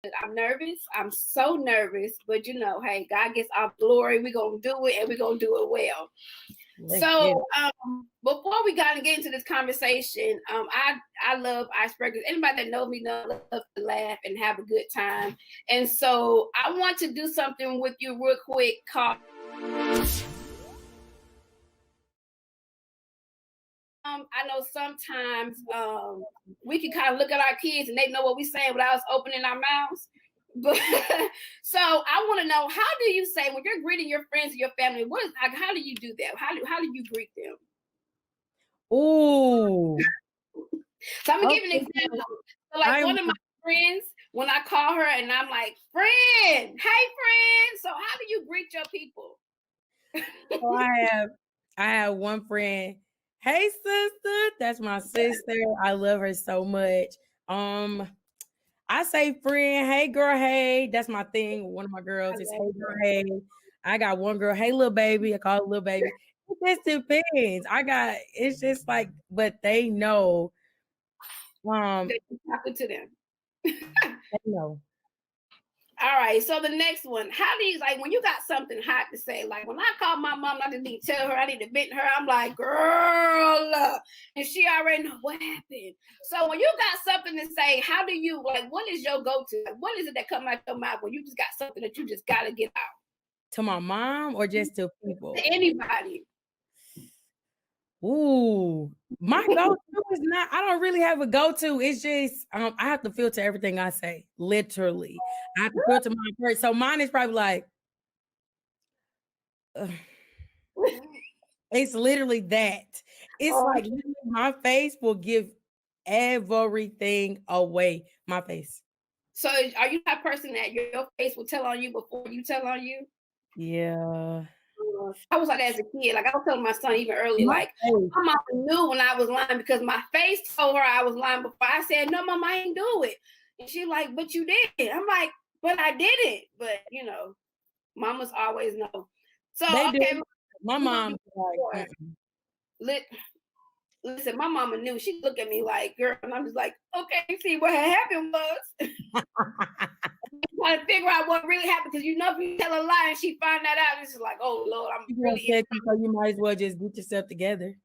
I'm nervous. I'm so nervous, but you know, hey, God gets our glory. We're gonna do it, and we're gonna do it well. So before we got to get into this conversation, I love icebreakers. Anybody that knows me knows I love to laugh and have a good time. And so I want to do something with you real quick called I know sometimes we can kind of look at our kids and they know what we're saying without us opening our mouths. But so I want to know, how do you say when you're greeting your friends and your family? How do you do that? How do you greet them? Ooh. So I'm gonna give you an example. So like one of my friends, when I call her and I'm like, friend, hey friend. So how do you greet your people? So I have one friend. Hey sister, that's my sister. I love her so much. I say friend, hey girl, hey. That's my thing. One of my girls is hey girl, hey. I got one girl, hey little baby. I call her little baby. It just depends. It's just like, but they know. Talking to them. They know. All right, so the next one, how do you, like, when you got something hot to say, like when I call my mom, I just need to tell her, I need to vent her, I'm like, girl, and she already know what happened. So when you got something to say, how do you, like, what is your go-to? Like, what is it that comes out your mouth when you just got something that you just got to get out? To my mom or just to people? To anybody. Ooh, my go-to is not, I don't really have a go-to. It's just, I have to filter everything I say. Literally. I have to filter mine first. So mine is probably like, it's literally that. It's like my face will give everything away. My face. So are you that person that your face will tell on you before you tell on you? Yeah. I was like that as a kid. Like I was telling my son even earlier, like my mama knew when I was lying because my face told her I was lying before. I said, no, mama, I ain't do it. And she like, but you did. I'm like, but I didn't. But you know, mamas always know. So they okay, do. My mom like, listen, my mama knew. She looked at me like, girl, and I'm just like, okay, see what had happened was. Trying to figure out what really happened, because you know if you tell a lie and she find that out, it's just like, oh Lord, I'm really so you might as well just get yourself together.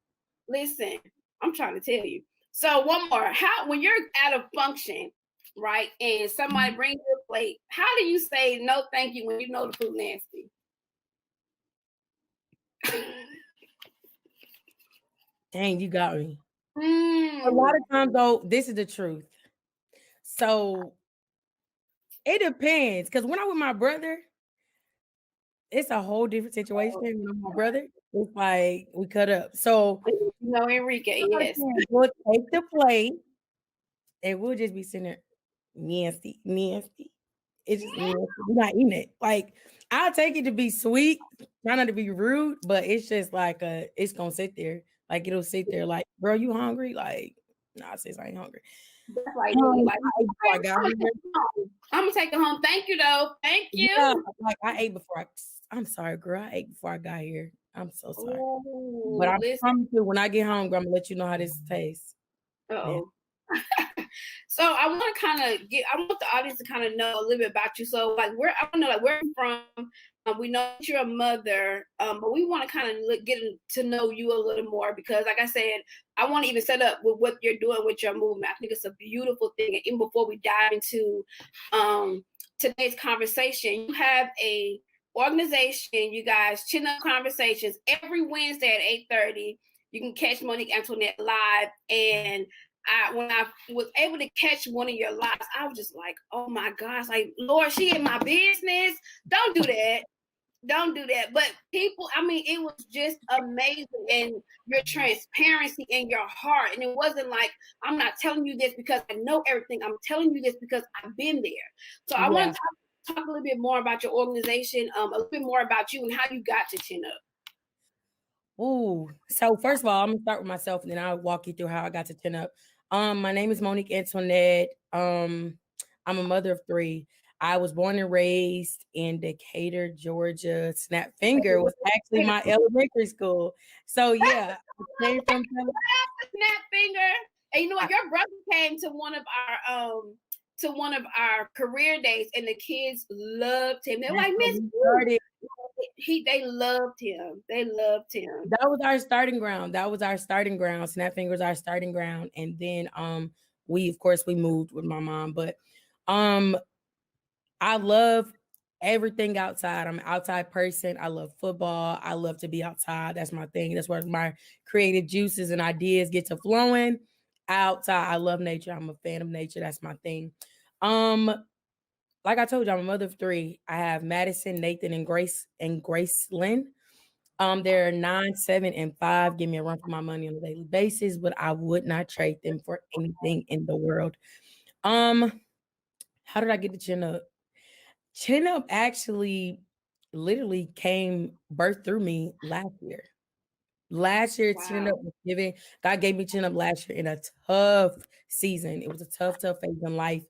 Listen, I'm trying to tell you. So one more. How when you're at a function, right, and somebody brings you a plate, how do you say no thank you when you know the food nasty? Dang, you got me. A lot of times though, this is the truth. So it depends, because when I'm with my brother, it's a whole different situation. When I'm with my brother, it's like we cut up. So you know, Enrique, yes, we'll take the plate and we'll just be sitting there nasty. It's just nasty. We're not eating it. Like I'll take it to be sweet, try not to be rude, but it's just like it's gonna sit there. Like it'll sit there like, bro, you hungry? Like, nah, sis, I ain't hungry. That's like me. Like, I'm gonna take it home. Thank you though. Thank you. Yeah, like I ate before I'm sorry, girl. I ate before I got here. I'm so sorry. But I promise you, when I get home, I'm gonna let you know how this tastes. Oh. So I want the audience to kind of know a little bit about you. So like I don't know like where you're from. We know that you're a mother, but we want to kind of get to know you a little more, because like I said, I want to even set up with what you're doing with your movement. I think it's a beautiful thing. And even before we dive into today's conversation, you have a organization, you guys, ChinUP Conversations, every Wednesday at 8:30. You can catch JAntoinette live. And when I was able to catch one of your lives, I was just like, oh my gosh, like, Lord, she in my business. Don't do that. Don't do that. But people, I mean, it was just amazing. And your transparency and your heart. And it wasn't like, I'm not telling you this because I know everything. I'm telling you this because I've been there. So I want to talk a little bit more about your organization, a little bit more about you and how you got to ChinUP. Ooh, so first of all, I'm gonna start with myself, and then I'll walk you through how I got to ChinUP. My name is JAntoinette. I'm a mother of 3. I was born and raised in Decatur, Georgia. Snap Finger was actually my elementary school. So yeah, I came from Snap Finger. And you know what? Your brother came to one of our to one of our career days, and the kids loved him. They're like, Miss they loved him. They loved him. That was our starting ground. Snap Finger was our starting ground. And then we of course we moved with my mom. But I love everything outside. I'm an outside person. I love football. I love to be outside. That's my thing. That's where my creative juices and ideas get to flowing. Outside. I love nature. I'm a fan of nature. That's my thing. Like I told you, I'm a mother of 3. I have Madison, Nathan, and Grace Lynn. They're 9, 7, and 5. Give me a run for my money on a daily basis, but I would not trade them for anything in the world. How did I get to ChinUP? ChinUP actually literally came birthed through me last year. Last year, wow. ChinUP was given. God gave me ChinUP last year in a tough season. It was a tough phase in life.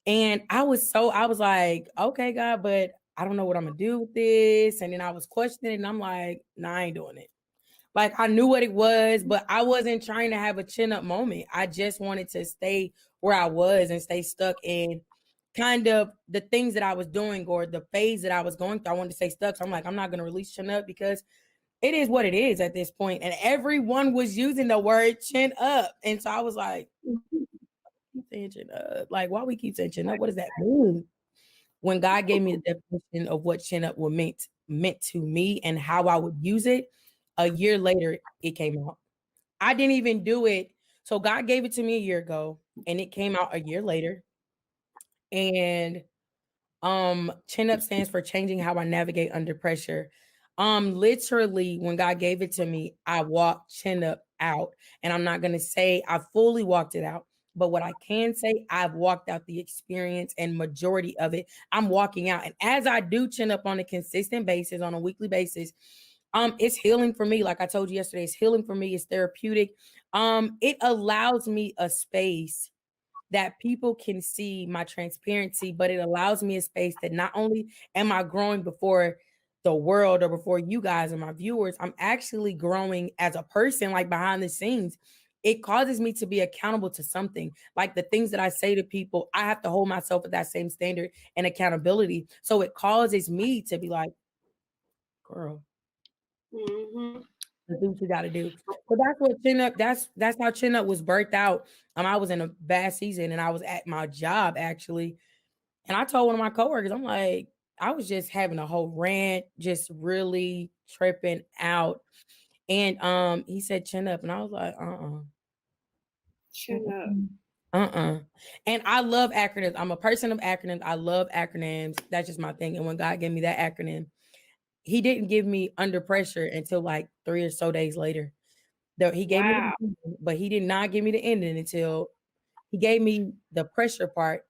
And I was like, okay, God, but I don't know what I'm gonna do with this. And then I was questioning, and I'm like, nah, I ain't doing it. Like, I knew what it was, but I wasn't trying to have a ChinUP moment. I just wanted to stay where I was and stay stuck in kind of the things that I was doing or the phase that I was going through. I wanted to stay stuck. So I'm like, I'm not gonna release ChinUP because it is what it is at this point. And everyone was using the word ChinUP. And so I was like, saying ChinUP. Like, why we keep saying ChinUP? What does that mean? When God gave me the definition of what ChinUP was meant to me and how I would use it, a year later it came out. I didn't even do it. So God gave it to me a year ago, and it came out a year later. And ChinUP stands for changing how I navigate under pressure. Literally, when God gave it to me, I walked ChinUP out, and I'm not gonna say I fully walked it out. But what I can say, I've walked out the experience, and majority of it, I'm walking out. And as I do ChinUP on a consistent basis, on a weekly basis, it's healing for me. Like I told you yesterday, it's healing for me. It's therapeutic. It allows me a space that people can see my transparency, but it allows me a space that not only am I growing before the world or before you guys and my viewers, I'm actually growing as a person, like behind the scenes. It causes me to be accountable to something. Like the things that I say to people, I have to hold myself at that same standard and accountability. So it causes me to be like, girl, do what you got to do. So that's what ChinUP. That's how ChinUP was birthed out. I was in a bad season, and I was at my job actually, and I told one of my coworkers, I'm like, I was just having a whole rant, just really tripping out, and he said ChinUP, and I was like, ChinUp. And I love acronyms. I'm a person of acronyms. I love acronyms. That's just my thing. And when God gave me that acronym, He didn't give me under pressure until like 3 or so days later. He gave me the ending, but he did not give me the ending until he gave me the pressure part.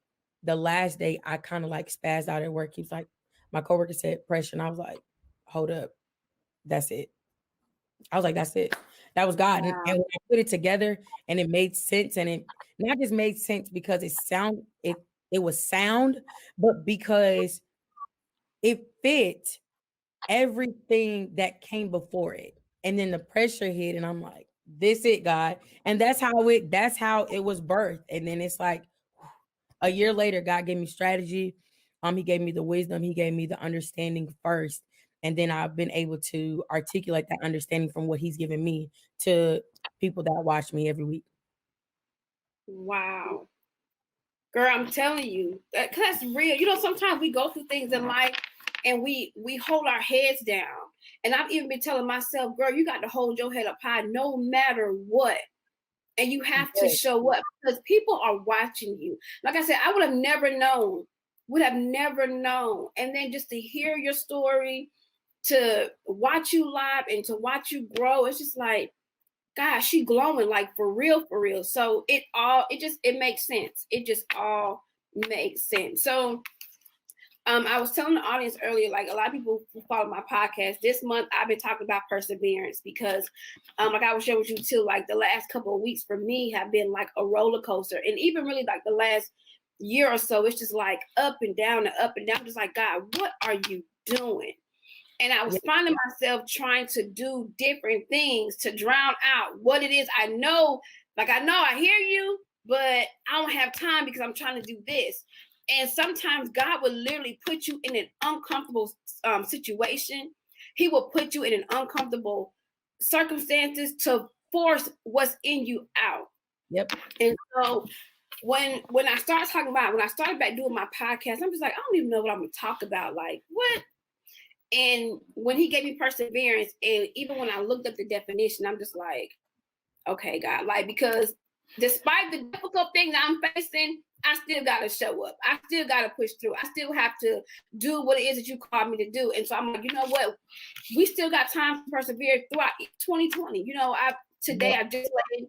The last day I kind of like spazzed out at work. He was like, my coworker said pressure, and I was like, hold up, that's it. I was like, that's it. That was God. And when I put it together and it made sense, and it not just made sense because it was sound, but because it fit everything that came before it. And then the pressure hit, and I'm like, this it, God. And that's how it was birthed. And then it's like a year later, God gave me strategy. He gave me the wisdom, He gave me the understanding first. And then I've been able to articulate that understanding from what He's given me to people that watch me every week. Wow. Girl, I'm telling you, that's real. You know, sometimes we go through things in life and we hold our heads down. And I've even been telling myself, girl, you got to hold your head up high no matter what. And you have to show up because people are watching you. Like I said, I would have never known. And then just to hear your story, to watch you live and to watch you grow, it's just like, gosh, she glowing like for real. So it makes sense. It just all makes sense. So I was telling the audience earlier, like a lot of people who follow my podcast, this month I've been talking about perseverance because like I was sharing with you too, like the last couple of weeks for me have been like a roller coaster. And even really like the last year or so, it's just like up and down. Just like, God, what are you doing? And I was finding myself trying to do different things to drown out what it is I know. Like, I know I hear you, but I don't have time because I'm trying to do this. And sometimes God will literally put you in an uncomfortable situation. He will put you in an uncomfortable circumstances to force what's in you out. Yep. And so when I started talking about, when I started back doing my podcast, I'm just like, I don't even know what I'm gonna talk about. Like, what? And when he gave me perseverance, and even when I looked up the definition, I'm just like, okay, God, like, because despite the difficult things I'm facing, I still gotta show up. I still gotta push through. I still have to do what it is that you called me to do. And so I'm like, you know what? We still got time to persevere throughout 2020. You know, I just laid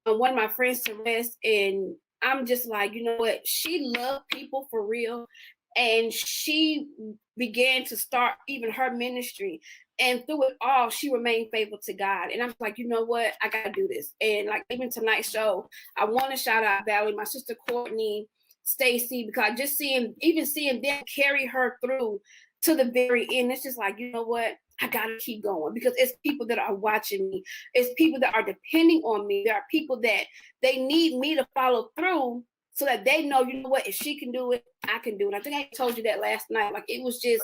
one of my friends to rest, and I'm just like, you know what? She loved people for real, and she began to start even her ministry. And through it all, she remained faithful to God. And I'm like, you know what? I gotta do this. And like even tonight's show, I want to shout out Valerie, my sister Courtney, Stacy, because just seeing them carry her through to the very end, it's just like, you know what? I gotta keep going, because it's people that are watching me. It's people that are depending on me. There are people that they need me to follow through so that they know, you know what, if she can do it, I can do it. I think I told you that last night. Like, it was just,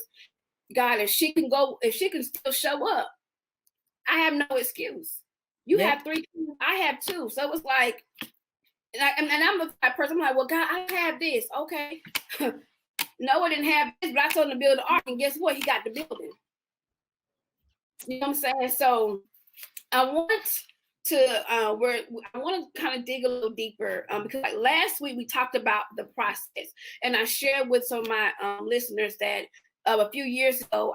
God, if she can still show up, I have no excuse. You have 3 kids, I have 2. So it was like, and I'm a type person, I'm like, well, God, I have this. Okay. Noah didn't have this, but I told him to build the ark, and guess what? He got the building. You know what I'm saying? So I want to kind of dig a little deeper, because like last week we talked about the process, and I shared with some of my listeners that a few years ago,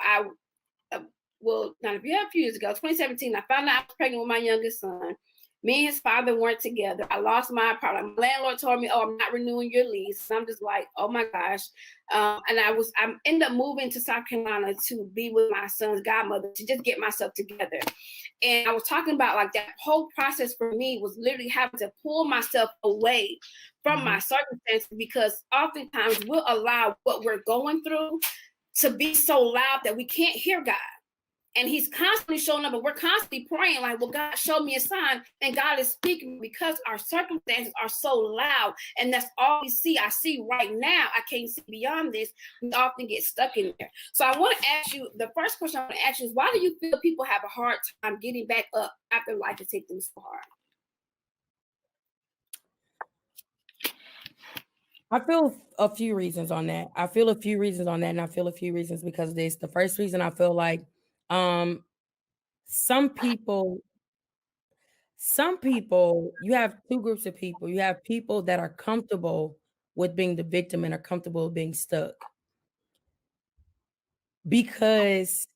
not a few years ago, 2017, I found out I was pregnant with my youngest son. Me and his father weren't together. I lost my apartment. My landlord told me, "Oh, I'm not renewing your lease." And I'm just like, "Oh my gosh!" And I ended up moving to South Carolina to be with my son's godmother, to just get myself together. And I was talking about like that whole process for me was literally having to pull myself away from my circumstances, because oftentimes we'll allow what we're going through to be so loud that we can't hear God. And he's constantly showing up, and we're constantly praying like, well, God, show me a sign. And God is speaking, because our circumstances are so loud, and that's all we see. I see right now. I can't see beyond this. We often get stuck in there. So I want to ask you, the first question I want to ask you is, why do you feel people have a hard time getting back up after life has hit them so hard? I feel a few reasons on that. And I feel a few reasons because of this. The first reason, I feel like some people, you have two groups of people. You have people that are comfortable with being the victim and are comfortable with being stuck, because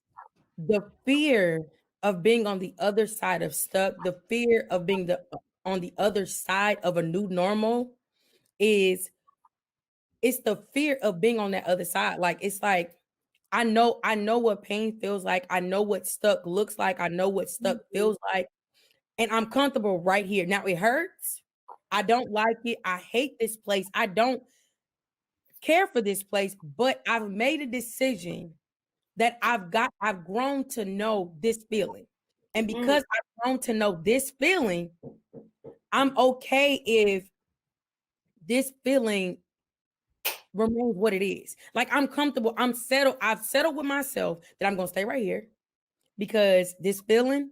the fear of being on the other side of stuck, the fear of being on the other side of a new normal it's the fear of being on that other side. Like, it's like, I know what pain feels like. I know what stuck looks like. I know what stuck feels like. And I'm comfortable right here. Now it hurts. I don't like it. I hate this place. I don't care for this place, but I've made a decision that I've grown to know this feeling. And because I've grown to know this feeling, I'm okay if this feeling remains what it is. Like, I'm comfortable. I'm settled. I've settled with myself that I'm going to stay right here, because this feeling,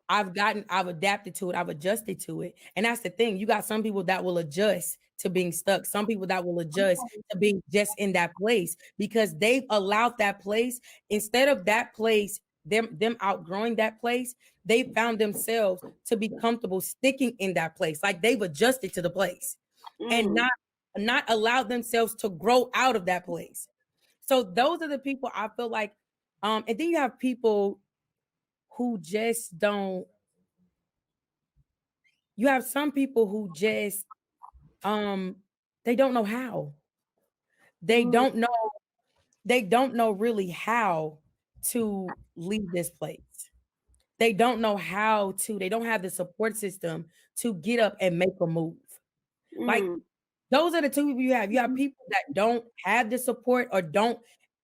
I've adapted to it. I've adjusted to it. And that's the thing. You got some people that will adjust to being stuck. Some people that will adjust to being just in that place, because they've allowed that place, instead of that place, them outgrowing that place, they found themselves to be comfortable sticking in that place. Like, they've adjusted to the place and not allowed themselves to grow out of that place. So those are the people I feel like, and then you have people who just don't. You have some people who just they don't know how. They don't know really how to leave this place. They don't know how to, they don't have the support system to get up and make a move. Like, those are the two people you have. You have people that don't have the support, or don't,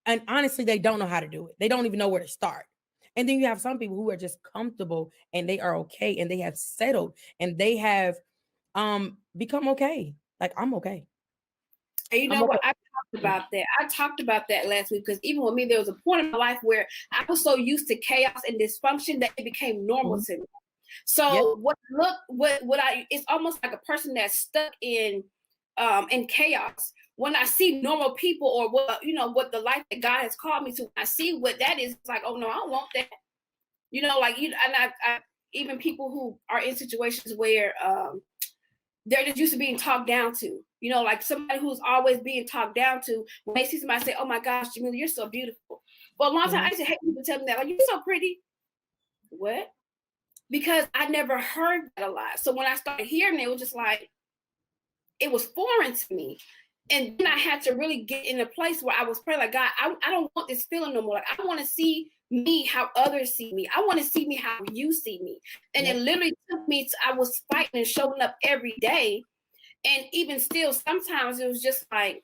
and honestly, they don't know how to do it. They don't even know where to start. And then you have some people who are just comfortable, and they are okay, and they have settled, and they have become okay. Like I'm okay. And you I'm know okay. what? I talked about that. I talked about that last week because even with me, there was a point in my life where I was so used to chaos and dysfunction that it became normal Mhm. to me. Yep. So what I it's almost like a person that's stuck in chaos. When I see normal people or what the life that God has called me to, when I see what that is, it's like, oh no, I don't want that. Like and I even people who are in situations where they're just used to being talked down to. Like somebody who's always being talked down to, when they see somebody say, oh my gosh, Jamila, you're so beautiful. But a long time I used to hate people tell me that, like, you're so pretty. What? Because I never heard that a lot. So when I started hearing it, it was just like, it was foreign to me. And then I had to really get in a place where I was praying, like, God, I don't want this feeling no more. Like, I want to see me how others see me. I want to see me how you see me. And Yep. it literally took me I was fighting and showing up every day. And even still, sometimes it was just like,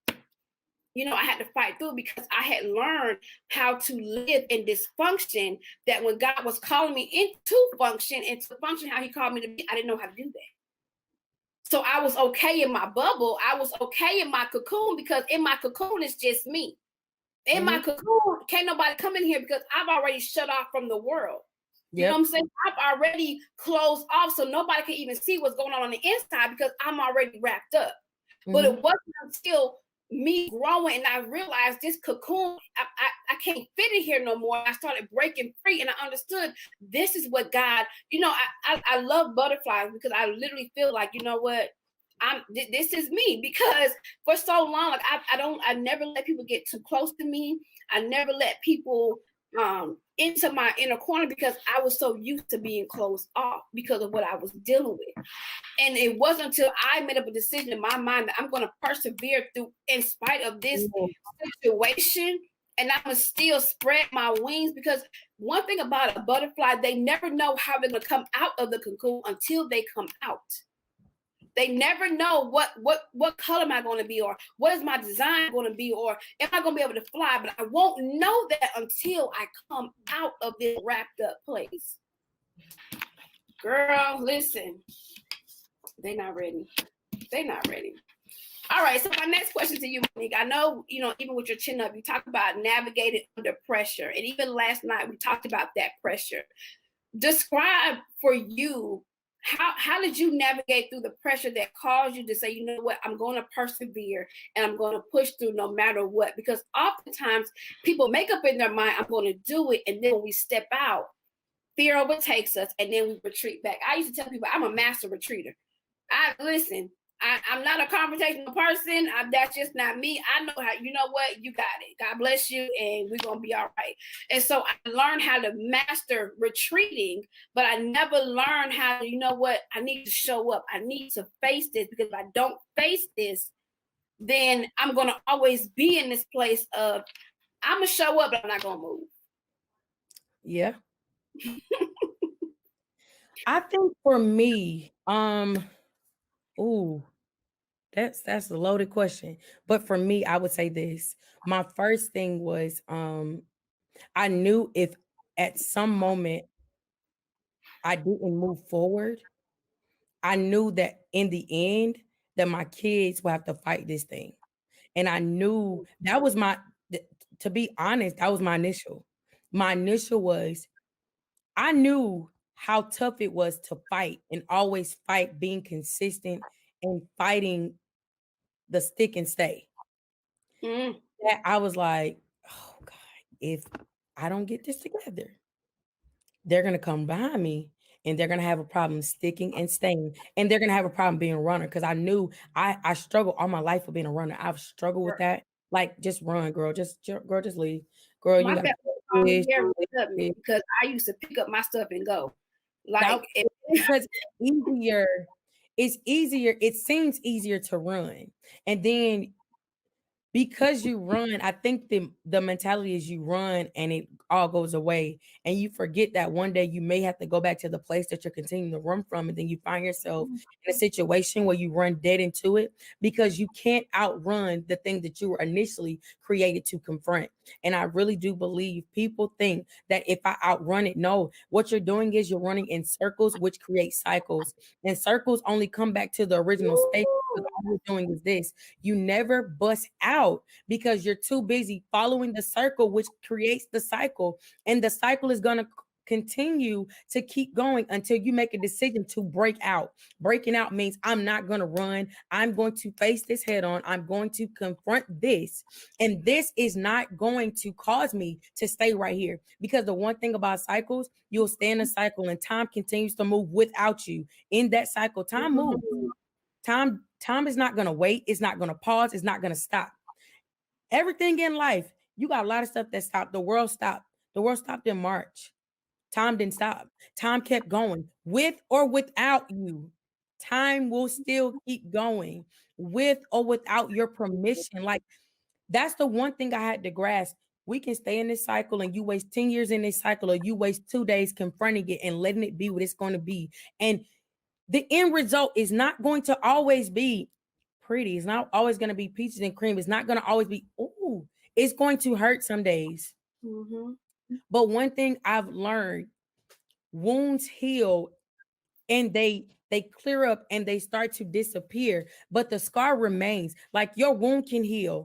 I had to fight through because I had learned how to live in dysfunction, that when God was calling me into function and to function how he called me to be, I didn't know how to do that. So I was okay in my bubble. I was okay in my cocoon because in my cocoon it's just me. In my cocoon, can't nobody come in here because I've already shut off from the world. You know Yep. what I'm saying? I've already closed off so nobody can even see what's going on the inside because I'm already wrapped up. But it wasn't until me growing and I realized this cocoon, I can't fit in here no more. I started breaking free and I understood this is what God, I love butterflies because I literally feel like, you know what? This is me, because for so long, like I never let people get too close to me. I never let people into my inner corner because I was so used to being closed off because of what I was dealing with. And it wasn't until I made up a decision in my mind that I'm going to persevere through in spite of this situation, and I'm going to still spread my wings, because one thing about a butterfly, they never know how they're going to come out of the cocoon until they come out. They never know what color am I going to be, or what is my design going to be, or am I going to be able to fly? But I won't know that until I come out of this wrapped up place. Girl, listen, they're not ready. They're not ready. All right, so my next question to you, Monique. I know, even with your chin up, you talk about navigating under pressure. And even last night, we talked about that pressure. Describe for you, how did you navigate through the pressure that caused you to say, you know what, I'm going to persevere and I'm going to push through no matter what? Because oftentimes people make up in their mind, I'm going to do it. And then when we step out, fear overtakes us and then we retreat back. I used to tell people I'm a master retreater. I'm not a confrontational person. That's just not me. I know how, you know what, you got it. God bless you, and we're going to be all right. And so I learned how to master retreating, but I never learned how to, you know what, I need to show up. I need to face this, because if I don't face this, then I'm going to always be in this place of, I'm going to show up, but I'm not going to move. Yeah. I think for me, that's a loaded question. But for me, I would say this. My first thing was I knew if at some moment I didn't move forward, I knew that in the end that my kids would have to fight this thing. And I knew that was to be honest, that was my initial. My initial was, I knew how tough it was to fight and always fight, being consistent and fighting the stick and stay. That I was like, oh God, if I don't get this together, they're gonna come behind me and they're gonna have a problem sticking and staying, and they're gonna have a problem being a runner. Because I knew I struggled all my life with being a runner. I've struggled with that. Like, just run, girl. Girl, just leave. Girl, you My got family here up me because I used to pick up my stuff and go. Like, because it's easier. It seems easier to run, and then because you run, I think the mentality is you run and it all goes away. And you forget that one day you may have to go back to the place that you're continuing to run from. And then you find yourself in a situation where you run dead into it because you can't outrun the thing that you were initially created to confront. And I really do believe people think that if I outrun it, no, what you're doing is you're running in circles, which create cycles. And circles only come back to the original space. Because all you're doing is this, you never bust out because you're too busy following the circle, which creates the cycle. And the cycle is going to continue to keep going until you make a decision to break out. Breaking out means I'm not going to run. I'm going to face this head on. I'm going to confront this. And this is not going to cause me to stay right here. Because the one thing about cycles, you'll stay in a cycle and time continues to move without you. In that cycle, time moves. Time is not going to wait. It's not going to pause. It's not going to stop. Everything in life, you got a lot of stuff that stopped. The world stopped. The world stopped in March. Time didn't stop. Time kept going with or without you. Time will still keep going with or without your permission. Like, that's the one thing I had to grasp. We can stay in this cycle and you waste 10 years in this cycle, or you waste 2 days confronting it and letting it be what it's going to be. And the end result is not going to always be pretty. It's not always going to be peaches and cream. It's not going to always be, ooh, it's going to hurt some days. Mm-hmm. But one thing I've learned, wounds heal and they clear up and they start to disappear, but the scar remains. Like, your wound can heal.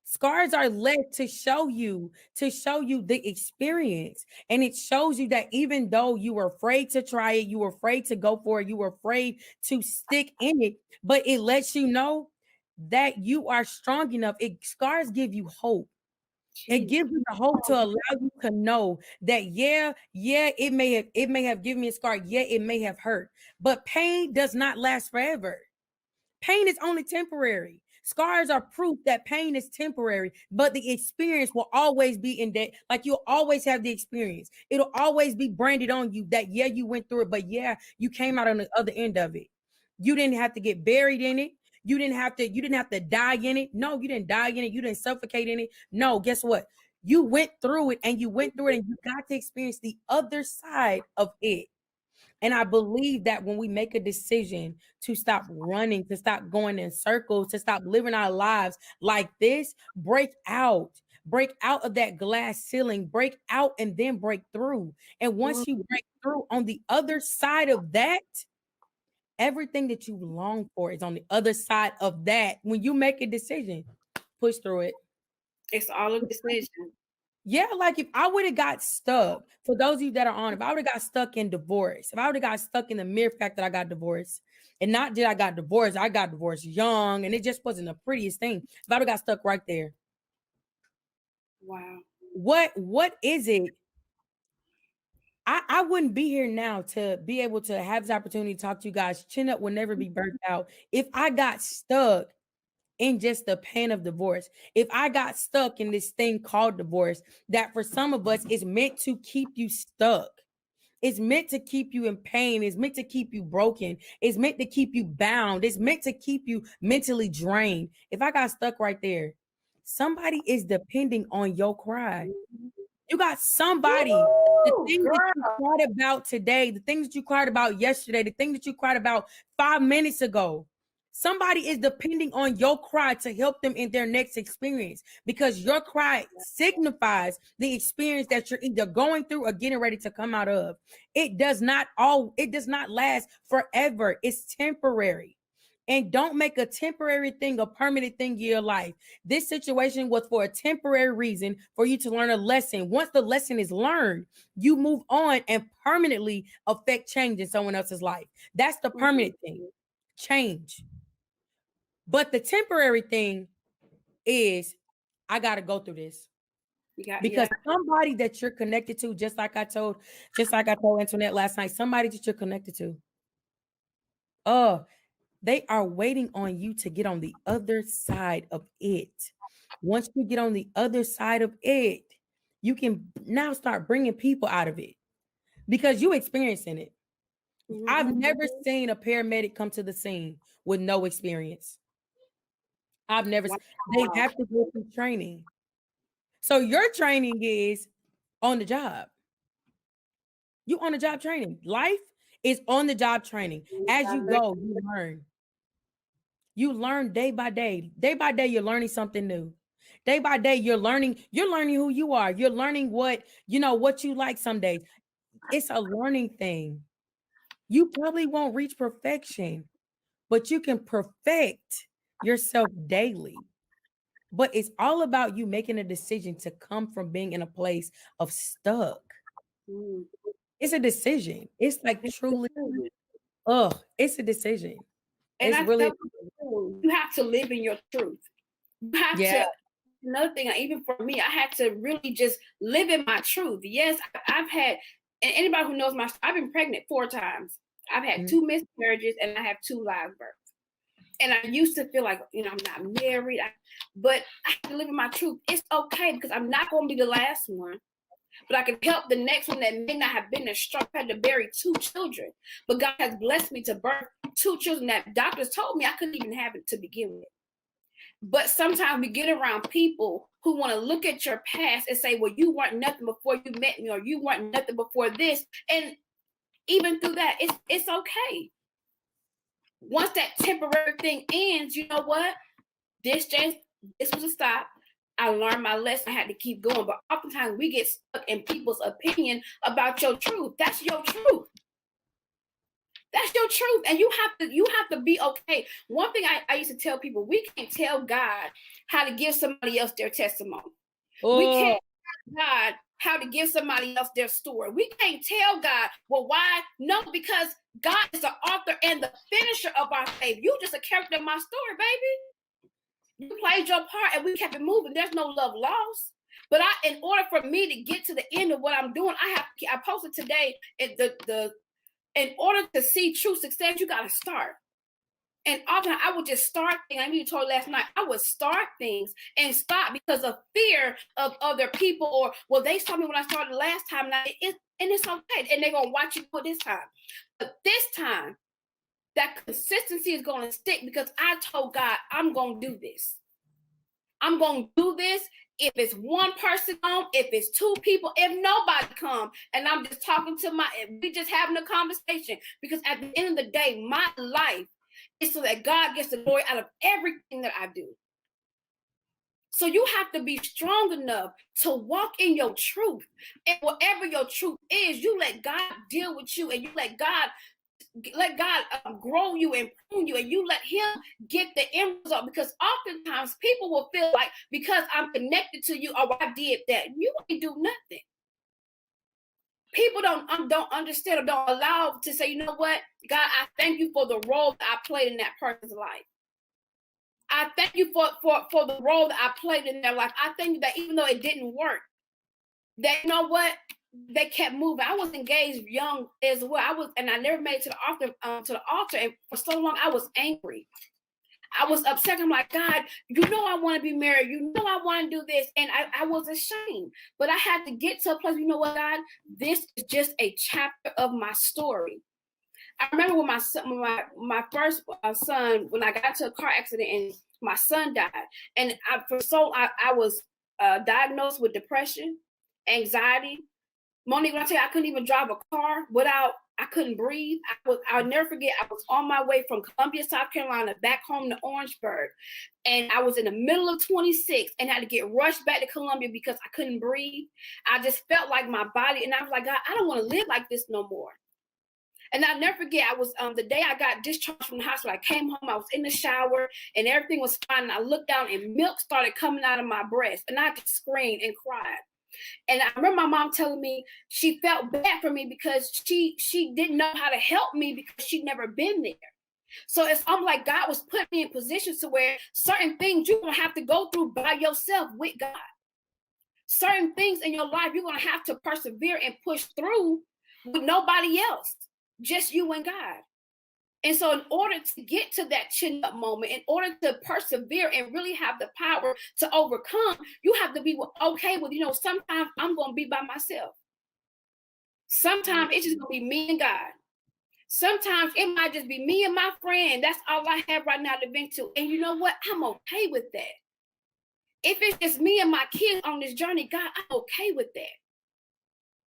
Scars are left to show you the experience. And it shows you that even though you were afraid to try it, you were afraid to go for it, you were afraid to stick in it, but it lets you know that you are strong enough. Scars give you hope. It gives you the hope to allow you to know that, yeah, it may have given me a scar. Yeah, it may have hurt, but pain does not last forever. Pain is only temporary. Scars are proof that pain is temporary, but the experience will always be in that. Like, you'll always have the experience. It'll always be branded on you that, yeah, you went through it, but yeah, you came out on the other end of it. You didn't have to get buried in it. You didn't have to die in it. No, you didn't die in it. You didn't suffocate in it. No, guess what? You went through it and you got to experience the other side of it. And I believe that when we make a decision to stop running, to stop going in circles, to stop living our lives like this, break out of that glass ceiling, break out and then break through. And once you break through, on the other side of that, everything that you long for is on the other side of that. When you make a decision, push through it. It's all a decision. Yeah, like if I would have got stuck, for those of you that are on, if I would have got stuck in divorce, if I would have got stuck in the mere fact that I got divorced, and not that I got divorced young, and it just wasn't the prettiest thing. If I would have got stuck right there. Wow. What is it? I wouldn't be here now to be able to have this opportunity to talk to you guys. Chin Up will never be burnt out. If I got stuck in just the pain of divorce, if I got stuck in this thing called divorce, that for some of us is meant to keep you stuck. It's meant to keep you in pain. It's meant to keep you broken. It's meant to keep you bound. It's meant to keep you mentally drained. If I got stuck right there, somebody is depending on your cry. You got somebody. The things that you cried about today, the things that you cried about yesterday, the things that you cried about 5 minutes ago. Somebody is depending on your cry to help them in their next experience, because your cry signifies the experience that you're either going through or getting ready to come out of. It does not last forever. It's temporary. And don't make a temporary thing a permanent thing in your life. This situation was for a temporary reason, for you to learn a lesson. Once the lesson is learned, you move on and permanently affect change in someone else's life. That's the permanent thing, change. But the temporary thing is, I got to go through this. Because somebody that you're connected to, just like I told Antoinette last night, somebody that you're connected to, they are waiting on you to get on the other side of it. Once you get on the other side of it, you can now start bringing people out of it because you experiencing it. I've never seen a paramedic come to the scene with no experience. I've never. Wow. They have to go through training. So your training is on the job. You on the job training. Life is on the job training. As you go, you learn. You learn day by day. Day by day, you're learning something new. Day by day, you're learning who you are. You're learning what you like some days. It's a learning thing. You probably won't reach perfection, but you can perfect yourself daily. But it's all about you making a decision to come from being in a place of stuck. Mm. It's a decision. It's like truly, it's a decision. And It's I really, tell people, you have to live in your truth. You have yeah. to. Another thing, even for me, I had to really just live in my truth. Yes, I've had, and anybody who knows my story, I've been pregnant 4 times. I've had 2 miscarriages and I have 2 live births. And I used to feel like, I'm not married, but I have to live in my truth. It's okay because I'm not going to be the last one, but I can help the next one that may not have been as strong. I had to bury 2 children, but God has blessed me to birth 2 children that doctors told me I couldn't even have it to begin with. But sometimes we get around people who want to look at your past and say, well, you weren't nothing before you met me, or you weren't nothing before this. And even through that, it's okay. Once that temporary thing ends, you know what? This was a stop. I learned my lesson. I had to keep going. But oftentimes we get stuck in people's opinion about your truth. That's your truth. That's your truth. And you have to be okay. One thing I used to tell people, we can't tell God how to give somebody else their testimony. We can't tell God how to give somebody else their story. We can't tell God, well, why? No, because God is the author and the finisher of our faith. You just a character in my story, baby. You played your part and we kept it moving. There's no love lost. But in order for me to get to the end of what I'm doing, I posted today in order to see true success, you got to start. And often I would just start things. I mean, you told last night, I would start things and stop because of fear of other people, or, well, they saw me when I started last time, and it's okay. And they're going to watch you for this time. But this time, that consistency is going to stick because I told God, I'm going to do this. I'm going to do this. If it's one person on, if it's 2 people, if nobody come, and I'm just talking to we just having a conversation, because at the end of the day, my life is so that God gets the glory out of everything that I do. So you have to be strong enough to walk in your truth, and whatever your truth is, you let God deal with you, and you let God grow you and prune you, and you let him get the end result. Because oftentimes people will feel like, because I'm connected to you, or I did that, you ain't do nothing. People don't understand or don't allow to say, you know what, God, I thank you for the role that I played in that person's life. I thank you for the role that I played in their life. I thank you that even though it didn't work, that, you know what, they kept moving. I was engaged young as well. I never made it to the altar. And for so long, I was angry. I was upset. I'm like, God, you know I want to be married. You know I want to do this. And I was ashamed. But I had to get to a place, you know what, God, this is just a chapter of my story. I remember when my first son, when I got into a car accident and my son died. And I was diagnosed with depression, anxiety. Monique, when I tell you I couldn't even drive a car I couldn't breathe. I'll never forget, I was on my way from Columbia, South Carolina, back home to Orangeburg. And I was in the middle of 26 and had to get rushed back to Columbia because I couldn't breathe. I just felt like my body, and I was like, God, I don't want to live like this no more. And I'll never forget, I was the day I got discharged from the hospital, I came home, I was in the shower, and everything was fine. And I looked down and milk started coming out of my breast. And I just screamed and cried. And I remember my mom telling me she felt bad for me because she didn't know how to help me because she'd never been there. So it's almost like God was putting me in positions to where certain things you're going to have to go through by yourself with God. Certain things in your life you're going to have to persevere and push through with nobody else, just you and God. And so in order to get to that chin-up moment, in order to persevere and really have the power to overcome, you have to be okay with, sometimes I'm going to be by myself. Sometimes it's just going to be me and God. Sometimes it might just be me and my friend. That's all I have right now to vent to. And you know what? I'm okay with that. If it's just me and my kids on this journey, God, I'm okay with that.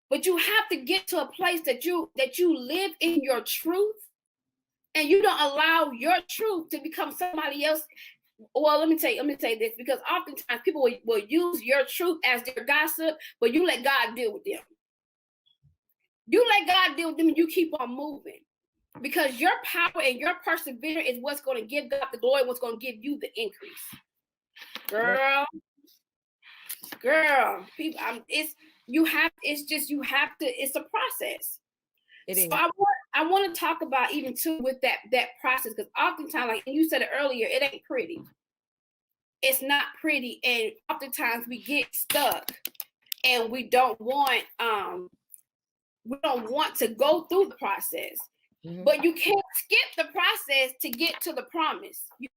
But you have to get to a place that you live in your truth, and you don't allow your truth to become somebody else. Well, let me tell you this, because oftentimes people will use your truth as their gossip, but you let God deal with them. You let God deal with them, and you keep on moving. Because your power and your perseverance is what's going to give God the glory, what's going to give you the increase. Girl, people, it's a process. So I want to talk about even too with that process, because oftentimes, like you said it earlier, it ain't pretty. It's not pretty, and oftentimes we get stuck, and we don't want to go through the process. Mm-hmm. But you can't skip the process to get to the promise. You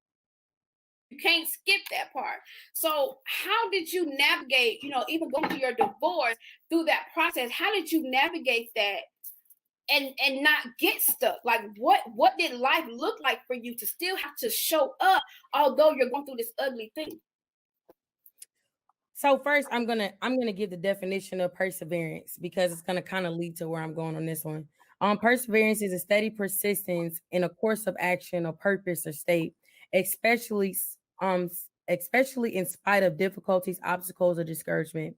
can't skip that part. So how did you navigate, even going through your divorce, through that process? How did you navigate that and not get stuck? Like what did life look like for you to still have to show up although you're going through this ugly thing? So first, I'm gonna give the definition of perseverance, because it's gonna kind of lead to where I'm going on this one. Perseverance is a steady persistence in a course of action or purpose or state, especially in spite of difficulties, obstacles, or discouragement.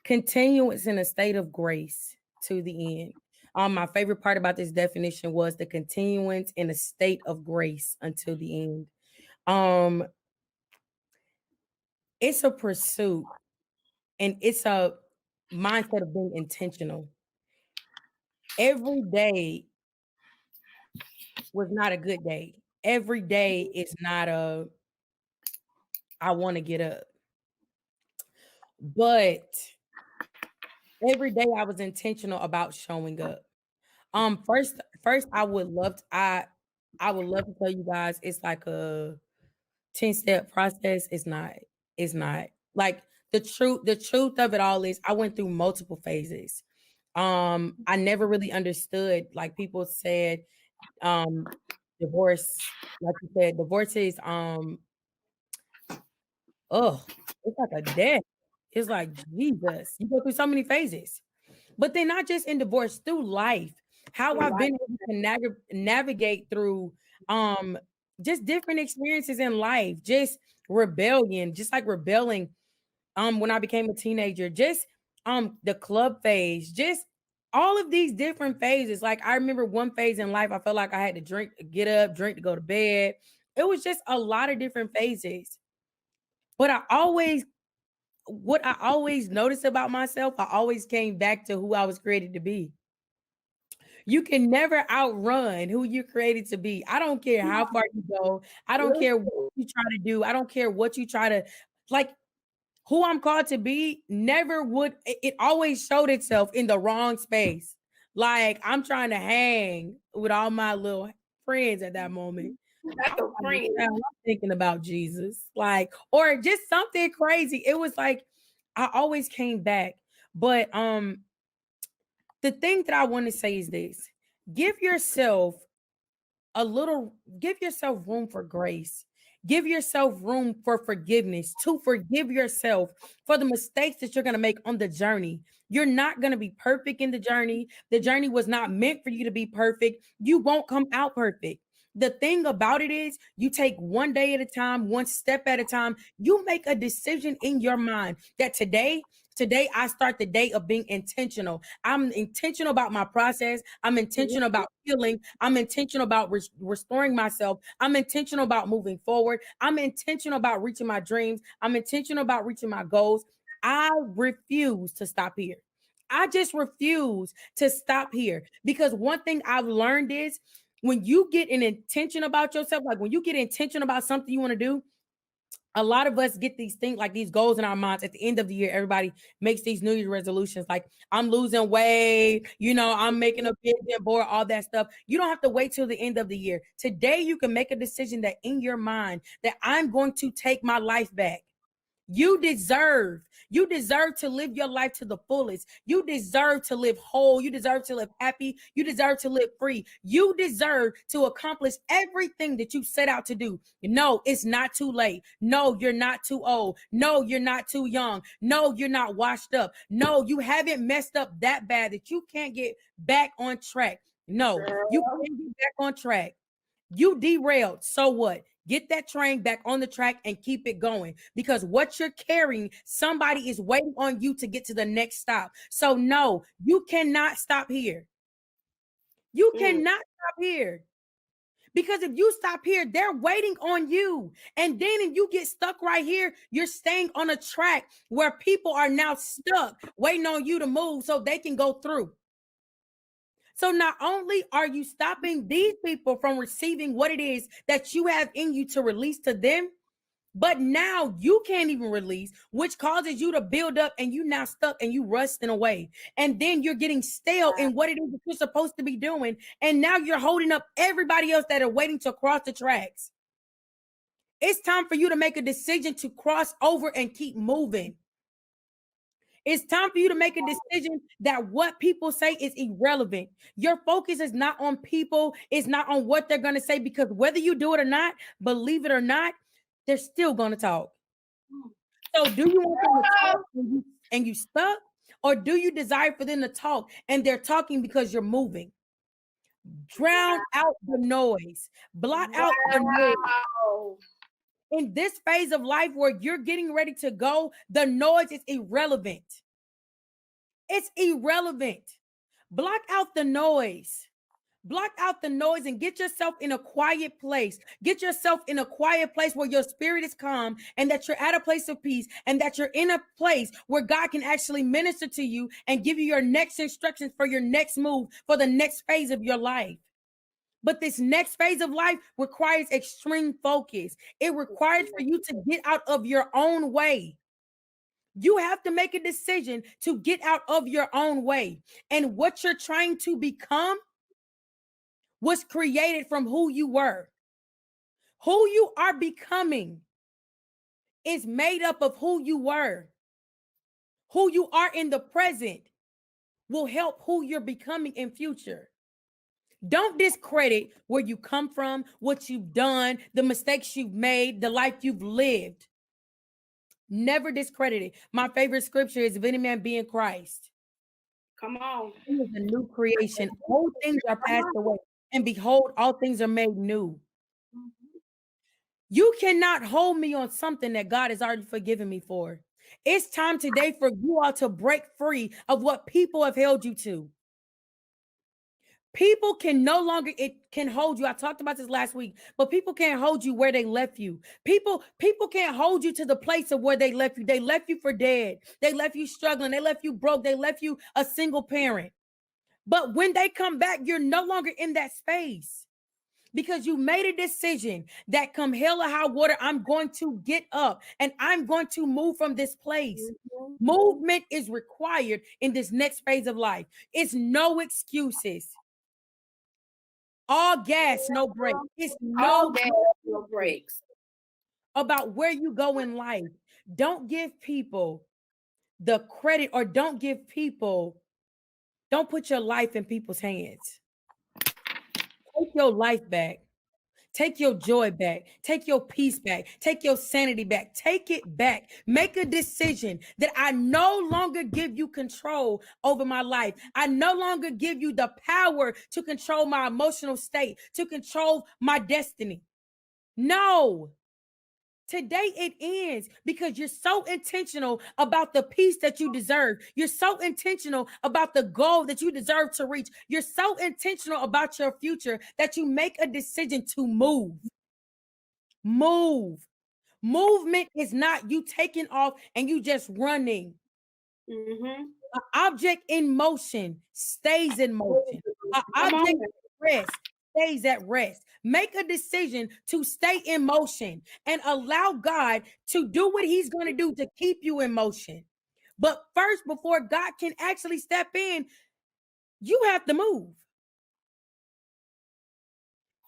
Continuance in a state of grace to the end. My favorite part about this definition was the continuance in a state of grace until the end. It's a pursuit, and it's a mindset of being intentional. Every day was not a good day. Every day is not I want to get up. But every day I was intentional about showing up. First I would love to tell you guys it's like a 10-step process. It's not. Like the truth of it all is I went through multiple phases. I never really understood, like people said, divorce, like you said, divorce is it's like a death. It's like, Jesus, you go through so many phases. But then not just in divorce, through life, how I've been able to navigate through just different experiences in life, just rebellion, just like rebelling when I became a teenager, just the club phase, just all of these different phases. Like I remember one phase in life, I felt like I had to drink, get up, drink to go to bed. It was just a lot of different phases. But what I always noticed about myself, I always came back to who I was created to be. You can never outrun who you're created to be. I don't care how far you go. I don't care what you try to do. I don't care what you try to, like, who I'm called to be never would. It always showed itself in the wrong space. Like I'm trying to hang with all my little friends at that moment. I'm thinking about Jesus, like, or just something crazy. It was like I always came back. But the thing that I want to say is this: give yourself room for grace. Give yourself room for forgiveness, to forgive yourself for the mistakes that you're going to make on the journey. You're not going to be perfect in the journey. The journey was not meant for you to be perfect. You won't come out perfect. The thing about it is you take one day at a time, one step at a time. You make a decision in your mind that today I start the day of being intentional. I'm intentional about my process. I'm intentional about healing. I'm intentional about restoring myself. I'm intentional about moving forward. I'm intentional about reaching my dreams. I'm intentional about reaching my goals. I refuse to stop here. I just refuse to stop here, because one thing I've learned is when you get an intention about yourself, like when you get intention about something you want to do, a lot of us get these things, like these goals in our minds at the end of the year. Everybody makes these New Year's resolutions, like I'm losing weight, I'm making a vision board, all that stuff. You don't have to wait till the end of the year. Today, you can make a decision that in your mind that I'm going to take my life back. You deserve to live your life to the fullest. You deserve to live whole. You deserve to live happy. You deserve to live free. You deserve to accomplish everything that you set out to do. No, it's not too late. No, you're not too old. No, you're not too young. No, you're not washed up. No, you haven't messed up that bad that you can't get back on track. No, you can't get back on track. You derailed. So what? Get that train back on the track and keep it going, because what you're carrying, somebody is waiting on you to get to the next stop. So no, you cannot stop here. You cannot stop here. Because if you stop here, they're waiting on you. And then if you get stuck right here, you're staying on a track where people are now stuck waiting on you to move so they can go through. So not only are you stopping these people from receiving what it is that you have in you to release to them, but now you can't even release, which causes you to build up and you now stuck and you rusting away. And then you're getting stale in what it is that you're supposed to be doing. And now you're holding up everybody else that are waiting to cross the tracks. It's time for you to make a decision to cross over and keep moving. It's time for you to make a decision that what people say is irrelevant. Your focus is not on people, it's not on what they're going to say, because whether you do it or not, believe it or not, they're still going to talk. So do you want them to talk and you stuck? Or do you desire for them to talk and they're talking because you're moving? Drown out the noise. Blot out the noise. In this phase of life where you're getting ready to go, the noise is irrelevant. It's irrelevant. Block out the noise. Block out the noise and get yourself in a quiet place. Get yourself in a quiet place where your spirit is calm and that you're at a place of peace and that you're in a place where God can actually minister to you and give you your next instructions for your next move, for the next phase of your life. But this next phase of life requires extreme focus. It requires for you to get out of your own way. You have to make a decision to get out of your own way. And what you're trying to become was created from who you were. Who you are becoming is made up of who you were. Who you are in the present will help who you're becoming in future. Don't discredit where you come from, what you've done, the mistakes you've made, the life you've lived. Never discredit it. My favorite scripture is, if any man be in Christ, come on, he is a new creation. Old things are passed away, and behold, all things are made new. You cannot hold me on something that God has already forgiven me for. It's time today for you all to break free of what people have held you to. People can no longer, it can hold you. I talked about this last week, but people can't hold you where they left you. People can't hold you to the place of where they left you. They left you for dead. They left you struggling. They left you broke. They left you a single parent. But when they come back, you're no longer in that space, because you made a decision that come hell or high water, I'm going to get up and I'm going to move from this place. Movement is required in this next phase of life. It's no excuses. All gas, no brakes. It's no gas, no brakes. About where you go in life. Don't give people the credit, or don't put your life in people's hands. Take your life back. Take your joy back. Take your peace back. Take your sanity back. Take it back. Make a decision that I no longer give you control over my life. I no longer give you the power to control my emotional state, to control my destiny. No. Today it ends, because you're so intentional about the peace that you deserve. You're so intentional about the goal that you deserve to reach. You're so intentional about your future that you make a decision to move. Move. Movement is not you taking off and you just running. An object in motion stays in motion. An object at rest stays at rest. Make a decision to stay in motion and allow God to do what he's going to do to keep you in motion. But first, before God can actually step in, you have to move.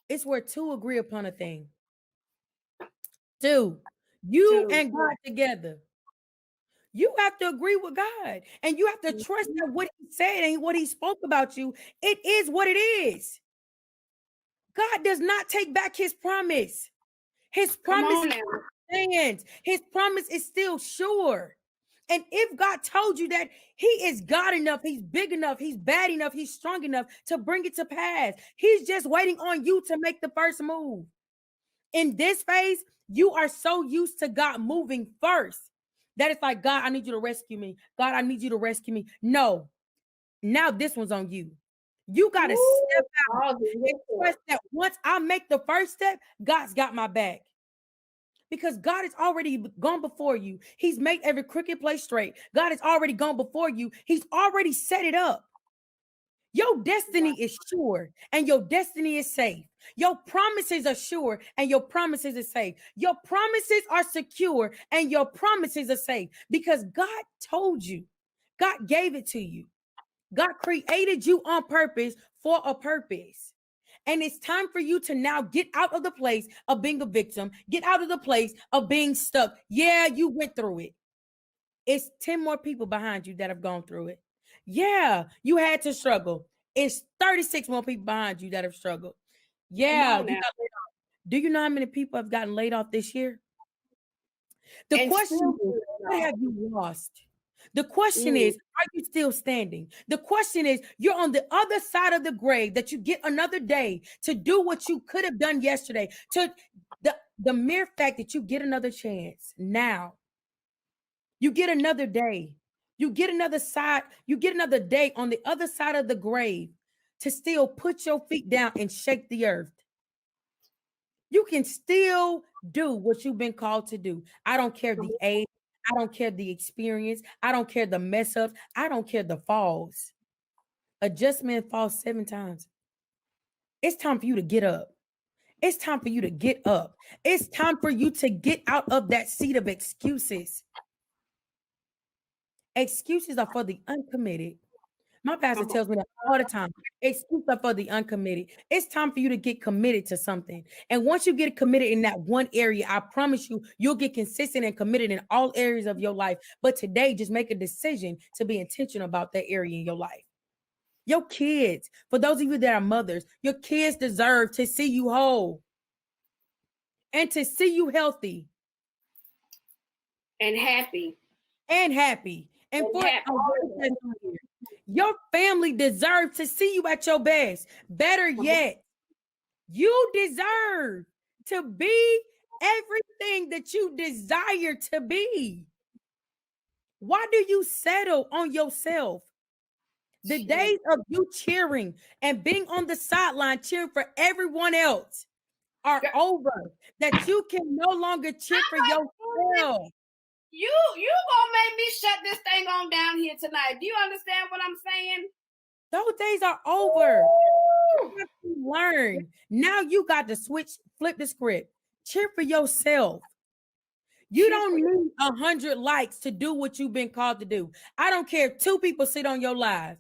It's where two agree upon a thing. Two, you and God together. You have to agree with God, and you have to trust that what he said and what he spoke about you, it is what it is. God does not take back his promise. His Come promise on now. stands. His promise is still sure. And if God told you that he is God enough, he's big enough, he's bad enough, he's strong enough to bring it to pass, he's just waiting on you to make the first move. In this phase, you are so used to God moving first that it's like, God, I need you to rescue me. God, I need you to rescue me. No, now this one's on you. You got to step out and trust that once I make the first step, God's got my back. Because God has already gone before you. He's made every crooked place straight. God has already gone before you. He's already set it up. Your destiny is sure and your destiny is safe. Your promises are sure and your promises are safe. Your promises are secure and your promises are safe because God told you. God gave it to you. God created you on purpose for a purpose. And it's time for you to now get out of the place of being a victim, get out of the place of being stuck. Yeah, you went through it. It's 10 more people behind you that have gone through it. Yeah, you had to struggle. It's 36 more people behind you that have struggled. Yeah, you got laid off. Do you know how many people have gotten laid off this year? The question is, what have you lost? The question is, are you still standing? The question is, you're on the other side of the grave that you get another day to do what you could have done yesterday. To the mere fact that you get another chance now, you get another day, you get another side, you get another day on the other side of the grave to still put your feet down and shake the earth. You can still do what you've been called to do. I don't care the age. I don't care the experience. I don't care the mess ups. I don't care the falls. A just man falls 7 times. It's time for you to get up. It's time for you to get up. It's time for you to get out of that seat of excuses. Excuses are for the uncommitted. My pastor tells me that all the time. Excuses are for the uncommitted. It's time for you to get committed to something. And once you get committed in that one area, I promise you, you'll get consistent and committed in all areas of your life. But today, just make a decision to be intentional about that area in your life. Your kids, for those of you that are mothers, your kids deserve to see you whole and to see you healthy and happy. And happy. And for your family deserves to see you at your best. Better yet, you deserve to be everything that you desire to be. Why do you settle on yourself? The days of you cheering and being on the sideline cheering for everyone else are over. That you can no longer cheer for yourself. You gonna make me shut this thing on down here tonight. Do you understand what I'm saying? Those days are over. You have to learn. Now you got to flip the script. Cheer for yourself. You don't need 100 likes to do what you've been called to do. I don't care if 2 people sit on your live.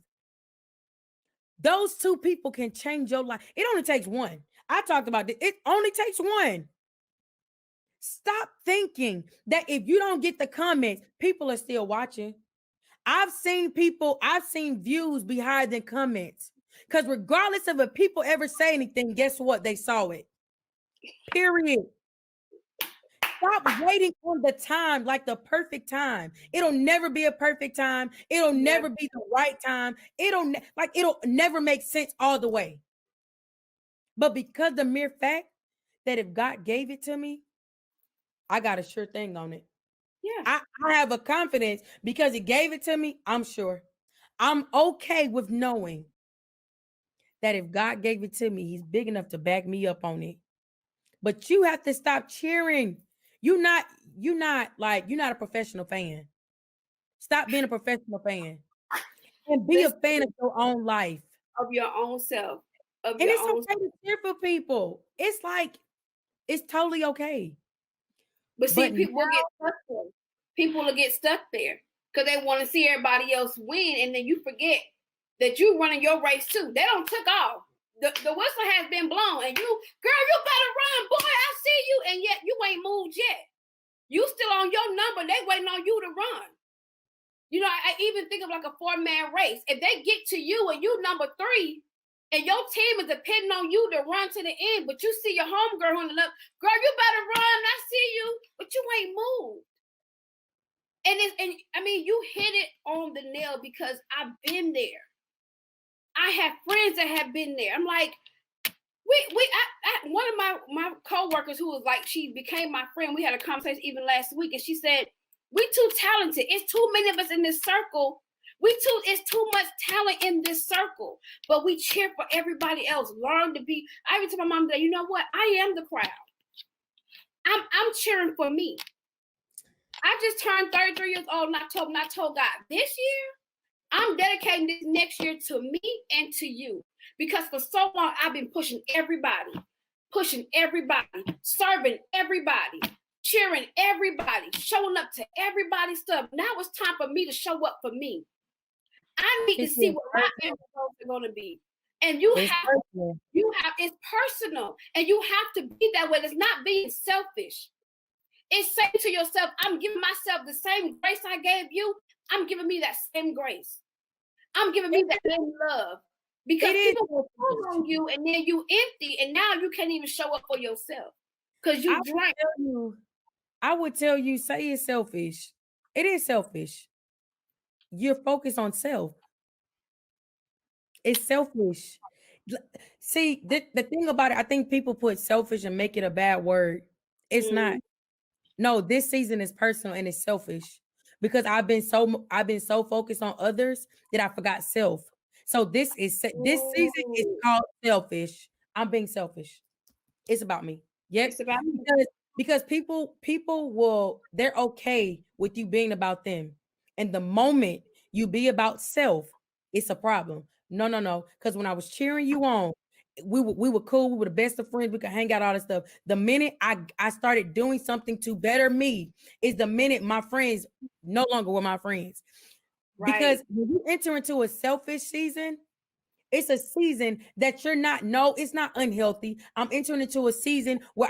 Those 2 people can change your life. It only takes one. I talked about this. It only takes one. Stop thinking that if you don't get the comments, people are still watching. I've seen views be higher than comments. Because regardless of if people ever say anything, guess what? They saw it. Period. Stop waiting on the time, like the perfect time. It'll never be a perfect time. It'll never be the right time. It'll never make sense all the way. But because the mere fact that if God gave it to me, I got a sure thing on it. Yeah. I have a confidence because he gave it to me. I'm sure. I'm okay with knowing that if God gave it to me, he's big enough to back me up on it. But you have to stop cheering. You're not a professional fan. Stop being a professional fan and be a fan of your own life. Of your own self. And it's okay to cheer for people. It's like, it's totally okay. But see, people get stuck there. People will get stuck there because they want to see everybody else win, and then you forget that you running your race too. They don't took off. The whistle has been blown, and you better run, boy. I see you, and yet you ain't moved yet. You still on your number. They waiting on you to run. You know, I even think of like a 4-man race. If they get to you and you number 3, and your team is depending on you to run to the end, but you see your homegirl running up, girl, you better run. I see you, but you ain't moved. And I mean, you hit it on the nail because I've been there. I have friends that have been there. I'm like, one of my co-workers who was like, she became my friend. We had a conversation even last week, and she said, we too talented. It's too many of us in this circle. It's too much talent in this circle, but we cheer for everybody else. Learn to be. I even told my mom that, you know what? I am the crowd. I'm cheering for me. I just turned 33 years old, and I told God, this year, I'm dedicating this next year to me and to you. Because for so long, I've been pushing everybody, serving everybody, cheering everybody, showing up to everybody's stuff. Now it's time for me to show up for me. I need to see what my end results are going to be. And it's personal. And you have to be that way. It's not being selfish. It's saying to yourself, I'm giving myself the same grace I gave you. I'm giving me that same grace. I'm giving me that same love. Because people will pull on you and then you empty, and now you can't even show up for yourself because you drank. I would tell you, say it's selfish. It is selfish. You're focused on self. It's selfish. See, the thing about it, I think people put selfish and make it a bad word. It's not. No, this season is personal and it's selfish because I've been so focused on others that I forgot self. So this season is called selfish. I'm being selfish. It's about me. Yep. It's about me. Because people they're okay with you being about them. And the moment you be about self, it's a problem. No. Because when I was cheering you on, we were cool. We were the best of friends. We could hang out, all this stuff. The minute I started doing something to better me is the minute my friends no longer were my friends. Right. Because when you enter into a selfish season, it's a season that it's not unhealthy. I'm entering into a season where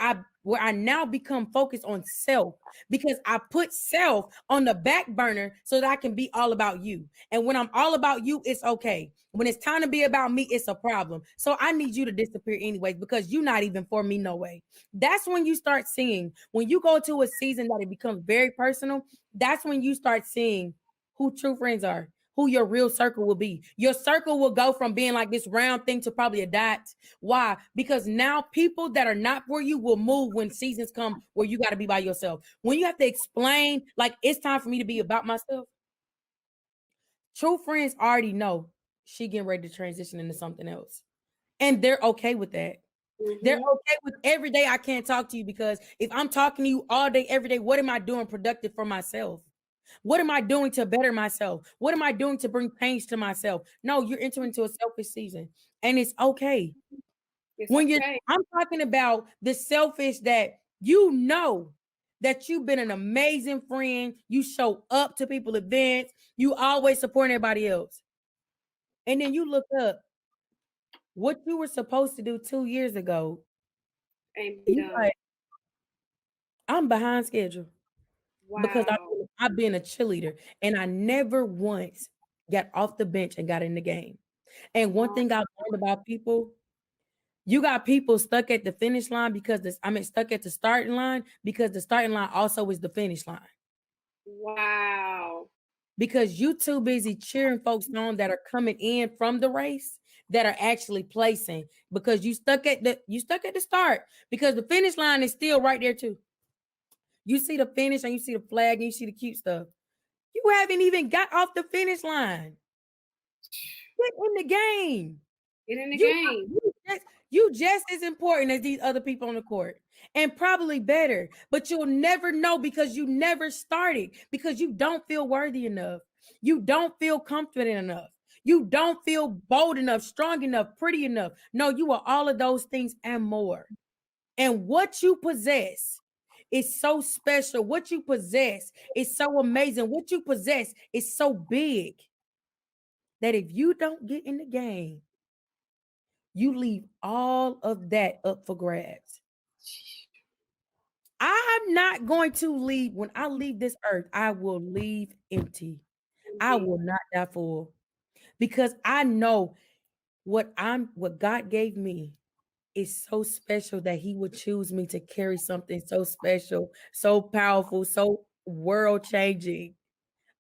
I now become focused on self because I put self on the back burner so that I can be all about you. And when I'm all about you, it's okay. When it's time to be about me, it's a problem. So I need you to disappear anyways because you're not even for me no way. That's when you start seeing, when you go to a season that it becomes very personal, that's when you start seeing who true friends are, who your real circle will be. Your circle will go from being like this round thing to probably a dot. Why? Because now people that are not for you will move when seasons come where you got to be by yourself. When you have to explain, like, it's time for me to be about myself. True friends already know she getting ready to transition into something else. And they're okay with that. They're okay with every day I can't talk to you because if I'm talking to you all day, every day, what am I doing productive for myself? What am I doing to better myself? What am I doing to bring change to myself? No, you're entering into a selfish season and it's okay. I'm talking about the selfish that you know that you've been an amazing friend. You show up to people events. You always support everybody else. And then you look up what you were supposed to do 2 years ago. I'm behind schedule. Wow. Because I've been a cheerleader and I never once got off the bench and got in the game. And one thing I've learned about people, you got people stuck at the finish line stuck at the starting line because the starting line also is the finish line. Wow. Because you too busy cheering folks on that are coming in from the race that are actually placing because you stuck at the start because the finish line is still right there too. You see the finish and you see the flag and you see the cute stuff. You haven't even got off the finish line. Get in the game. Get in the game. You just as important as these other people on the court and probably better, but you'll never know because you never started because you don't feel worthy enough. You don't feel confident enough. You don't feel bold enough, strong enough, pretty enough. No, you are all of those things and more. And what you possess is so special. What you possess is so amazing. What you possess is so big that if you don't get in the game, you leave all of that up for grabs. I'm not going to leave. When I leave this earth, I will leave empty. I will not die full because I know what God gave me is so special that he would choose me to carry something so special, so powerful, so world changing.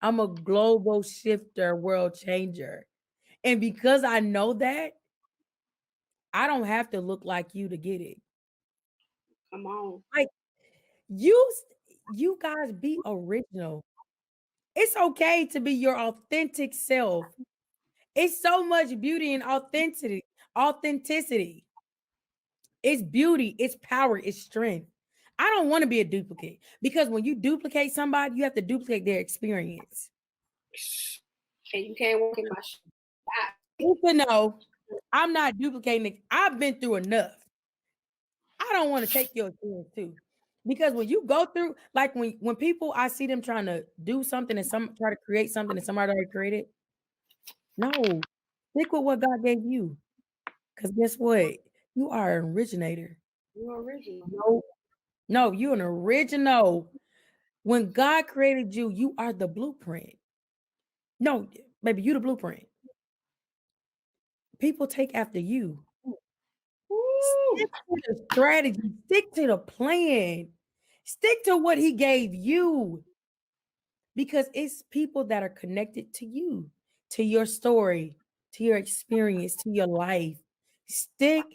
I'm a global shifter, world changer. And because I know that, I don't have to look like you to get it. Come on. Like you guys be original. It's okay to be your authentic self. It's so much beauty in authenticity. Authenticity. It's beauty, it's power, it's strength. I don't want to be a duplicate because when you duplicate somebody, you have to duplicate their experience. And you can't walk in my shoes. You know, I'm not duplicating it. I've been through enough. I don't want to take your experience too. Because when you go through, like when people I see them trying to do something and some try to create something that somebody already created, no, stick with what God gave you. Because guess what? You are an originator. You're original. No, you're an original. When God created you, you are the blueprint. No, baby, you the blueprint. People take after you. Woo. Stick to the strategy, stick to the plan, stick to what he gave you because it's people that are connected to you, to your story, to your experience, to your life. Stick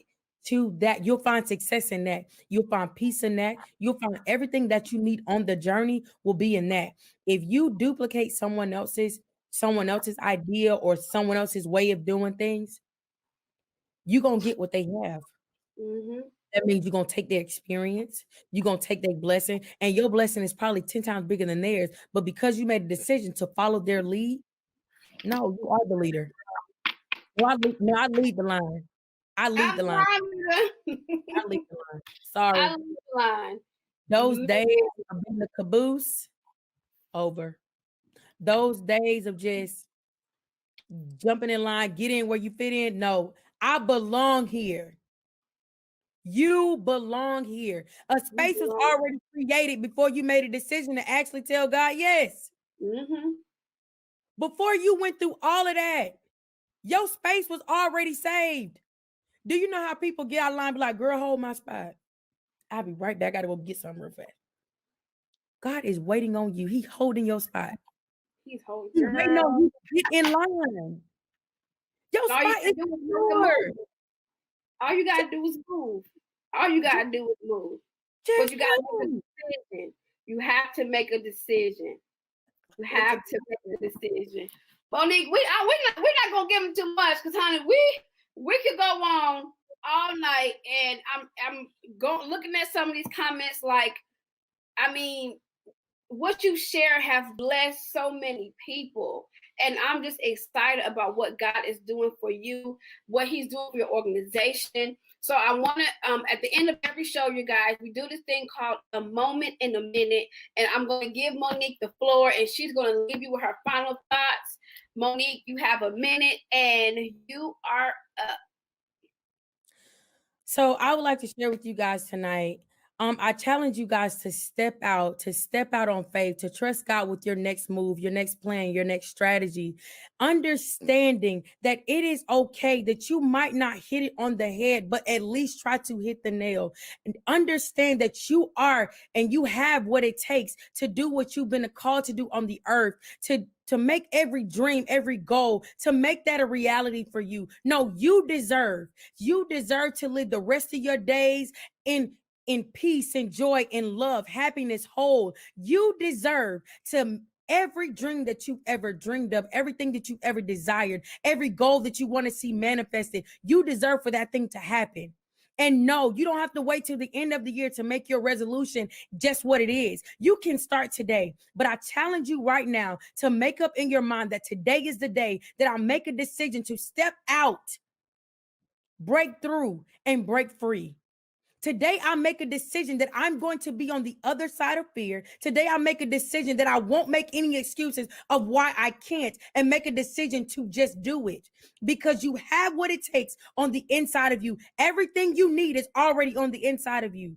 to that. You'll find success in that. You'll find peace in that. You'll find everything that you need on the journey will be in that. If you duplicate someone else's idea or someone else's way of doing things, you're going to get what they have. Mm-hmm. That means you're gonna take their experience, you're gonna take their blessing, and your blessing is probably 10 times bigger than theirs. But because you made a decision to follow their lead, no, you are the leader. No, I lead the line. I lead I'm the line. fine. I lead the line. I Sorry. love the line. Those Man. days of being the caboose, over. Those days of just jumping in line, get in where you fit in. No, I belong here. You belong here. A You space was belong. already created before you made a decision to actually tell God yes. Mm-hmm. Before you went through all of that, your space was already saved. Do you know how people get out of line and be like, girl, hold my spot? I'll be right back. I gotta go get something real fast. God is waiting on you. He holding your spot. He's holding, He's waiting girl. on you to get in line. Your All you spot is gotta do is make a yours. move. All you gotta do is move. All you gotta do is move. But Just you gotta make a move. decision. You have to make a decision. You have to make a decision. Monique, we're not gonna give them too much because honey, we could go on all night and I'm going looking at some of these comments like I mean what you share have blessed so many people. And I'm just excited about what God is doing for you, what He's doing for your organization. So I want to, at the end of every show, you guys, we do this thing called a moment in a minute. And I'm going to give Monique the floor and she's going to leave you with her final thoughts. Monique, you have a minute and you are up. So I would like to share with you guys tonight. I challenge you guys to step out on faith, to trust God with your next move, your next plan, your next strategy, understanding that it is okay that you might not hit it on the head, but at least try to hit the nail. And understand that you are and you have what it takes to do what you've been called to do on the earth, to make every dream, every goal, to make that a reality for you. No, you deserve to live the rest of your days in peace and joy and love, happiness, whole. You deserve to every dream that you've ever dreamed of, everything that you've ever desired, every goal that you want to see manifested. You deserve for that thing to happen. And no, you don't have to wait till the end of the year to make your resolution just what it is. You can start today. But I challenge you right now to make up in your mind that today is the day that I make a decision to step out, break through, and break free. Today, I make a decision that I'm going to be on the other side of fear. Today, I make a decision that I won't make any excuses of why I can't and make a decision to just do it because you have what it takes on the inside of you. Everything you need is already on the inside of you.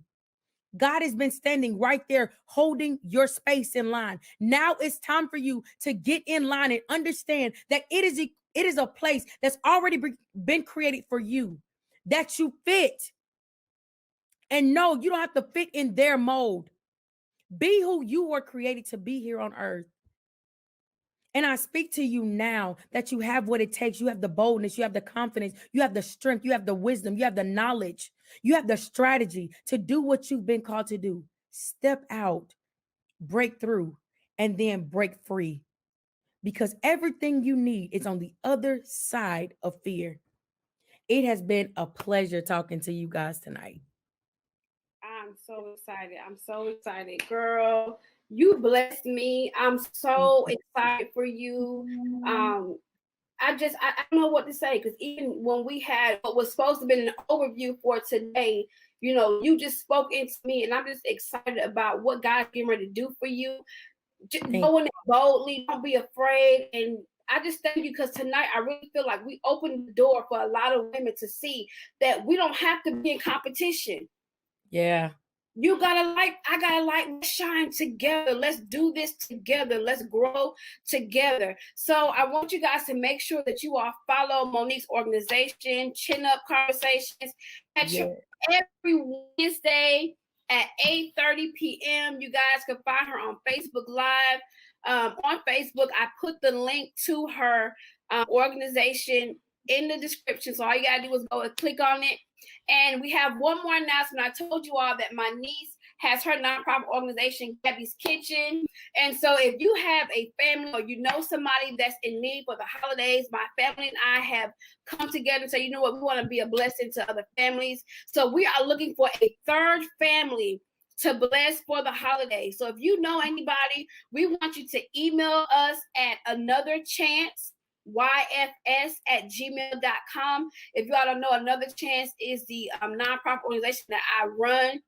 God has been standing right there holding your space in line. Now it's time for you to get in line and understand that it is a place that's already been created for you, that you fit. And no, you don't have to fit in their mold. Be who you were created to be here on earth. And I speak to you now that you have what it takes. You have the boldness, you have the confidence, you have the strength, you have the wisdom, you have the knowledge, you have the strategy to do what you've been called to do. Step out, break through, and then break free. Because everything you need is on the other side of fear. It has been a pleasure talking to you guys tonight. I'm so excited. I'm so excited, girl. You blessed me. I'm so excited for you. I don't know what to say, because even when we had what was supposed to be an overview for today, you just spoke into me, and I'm just excited about what God's getting ready to do for you. Just go in boldly, don't be afraid. And I just thank you, because tonight I really feel like we opened the door for a lot of women to see that we don't have to be in competition. Yeah. You gotta I gotta let's shine together. Let's do this together. Let's grow together. So I want you guys to make sure that you all follow Monique's organization, ChinUP Conversations, every Wednesday at 8:30 p.m. You guys can find her on Facebook Live. On Facebook, I put the link to her organization in the description. So all you gotta do is go and click on it. And we have one more announcement. I told you all that my niece has her nonprofit organization, Gabby's Kitchen. And so if you have a family or you know somebody that's in need for the holidays, my family and I have come together and say, you know what, we want to be a blessing to other families. So we are looking for a third family to bless for the holidays. So if you know anybody, we want you to email us at anotherchance@gmail.com. If you all don't know, Another Chance is the nonprofit organization that I run.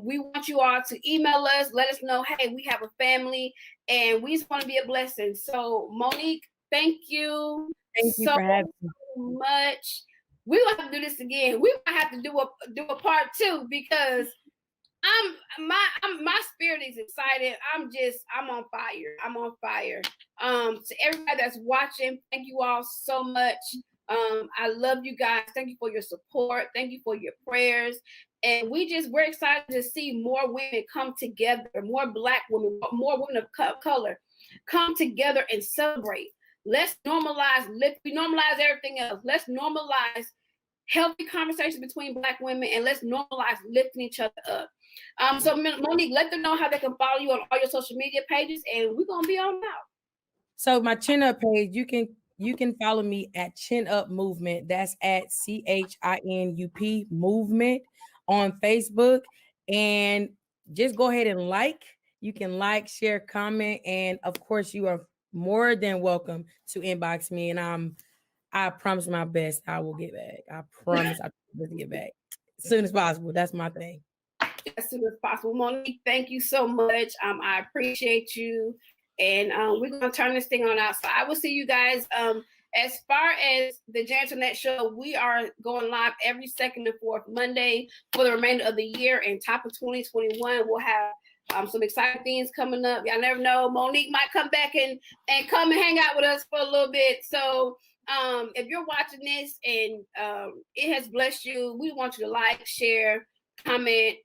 We want you all to email us, let us know, hey, we have a family and we just want to be a blessing. So Monique, thank you for having me. much. We will have to do this again. We might have to do a part 2, because my spirit is excited. I'm on fire. I'm on fire. To everybody that's watching, thank you all so much. I love you guys. Thank you for your support. Thank you for your prayers. And we're excited to see more women come together, more Black women, more women of color come together and celebrate. Let's normalize, we normalize everything else. Let's normalize healthy conversations between Black women, and let's normalize lifting each other up. So Monique, let them know how they can follow you on all your social media pages, and we're gonna be on out. So my ChinUP page, you can follow me at ChinUP Movement. That's at CHINUP Movement on Facebook. And just go ahead and you can share, comment, and of course you are more than welcome to inbox me. And I promise my best I will get back. I promise I will get back as soon as possible. That's my thing. As soon as possible. Monique, thank you so much. I appreciate you. And we're going to turn this thing on out. So I will see you guys. As far as the jAntoinette show, we are going live every second and fourth Monday for the remainder of the year. And top of 2021, we'll have some exciting things coming up. Y'all never know. Monique might come back and come and hang out with us for a little bit. So if you're watching this and it has blessed you, we want you to like, share, comment,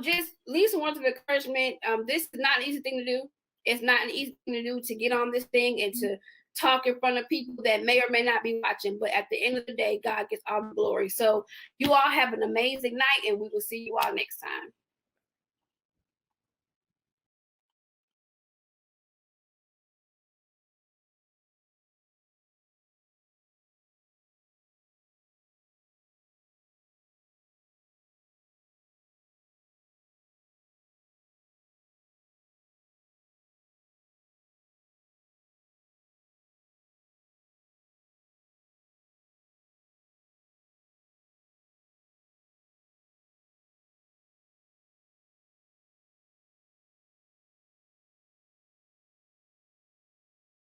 just leave some words of encouragement. This is not an easy thing to do. It's not an easy thing to do, to get on this thing and to talk in front of people that may or may not be watching. But at the end of the day, God gets all the glory. So you all have an amazing night, and we will see you all next time.